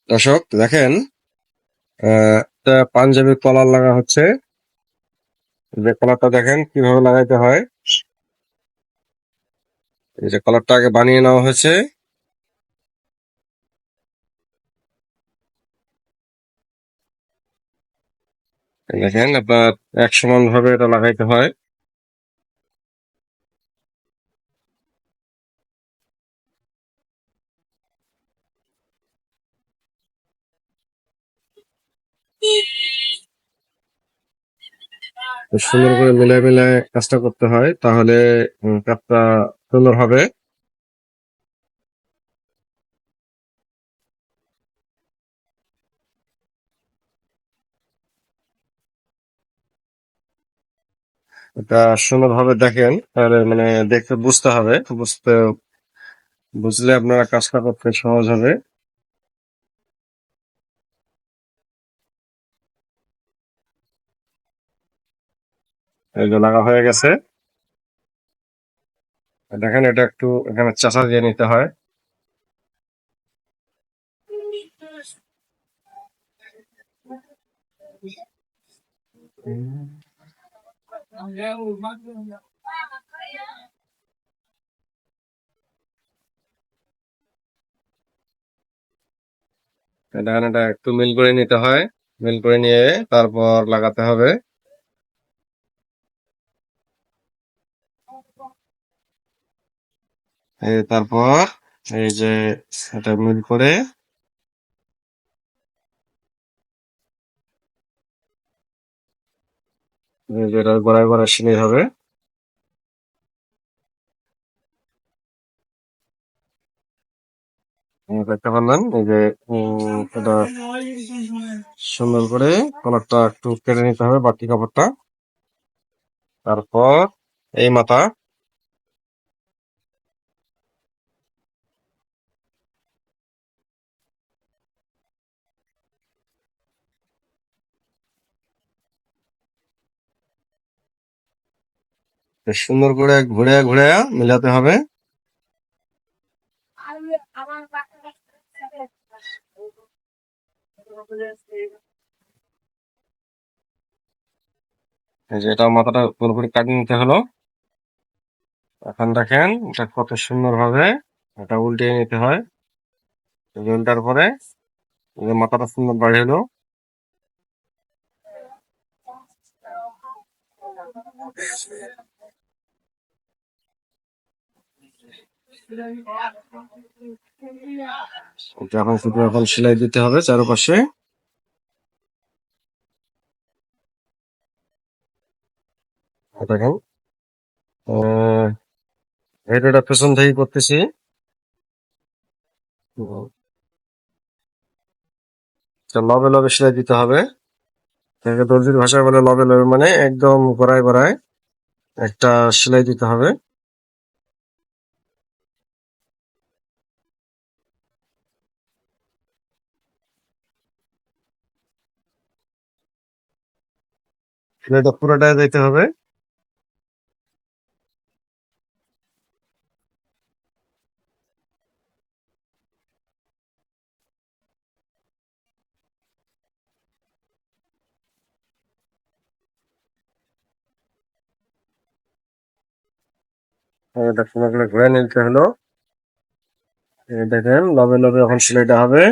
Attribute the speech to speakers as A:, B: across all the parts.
A: দর্শক দেখেন, একটা পাঞ্জাবির কলার লাগা হচ্ছে। যে কলারটা দেখেন কিভাবে লাগাইতে হয়। এই যে কলারটা আগে বানিয়ে নেওয়া হয়েছে। এই দেখেন আপনার এক সমান ভাবে এটা লাগাইতে হয়। তো সুন্দর করে মিলায় মিলায় কাজটা করতে হয়, তাহলে কাজটা সুন্দর হবে। এটা সুন্দরভাবে দেখেন, তাহলে মানে দেখতে বুঝতে হবে। বুঝলে আপনারা কাজটা করতে সহজ হবে। এই যে লাগা হয়ে গেছে। দেখেন এটা একটু এখানে চাষা দিয়ে নিতে হয়। দেখেন এটা একটু মিল করে নিতে হয়। মিল করে নিয়ে তারপর লাগাতে হবে। তারপর এই যে এটা মিল করে এই যে এটা গড়ায় গড়ায় সিলাই হবে। দেখতে পারলেন এই যে এটা সুন্দর করে কলারটা একটু কেটে নিতে হবে, বাড়তি কাপড়টা। তারপর এই মাথা সুন্দর করে ঘুরে ঘুরে মিলাতে হবে। এই যে এটা মাথাটা পুরোপুরি কাটিয়ে নিতে হলো। এখন দেখেন এটা কত সুন্দর ভাবে এটা উল্টিয়ে নিতে হয়। উল্টার পরে এই যে মাথাটা সুন্দর বাড়ি হলো। এটা এখন শুধু এখন সেলাই দিতে হবে চারপাশে। দেখেন এটা পেছন থেকে করতেছি। লবে লবে সেলাই দিতে হবে। এটাকে দর্জির ভাষায় বলে লবে লবে, মানে একদম গোড়ায় গোড়ায় একটা সেলাই দিতে হবে। সেলাইটা পুরোটাই দিতে হবে। এটা সুন্দর করে ঘুরে নিতে হলো। এই দেখেন লবে লবে এখন সেলাইটা হবে।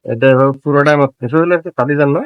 A: এটা এভাবে পুরোটাই আমার শেষ হলে একটু কালি দেন না।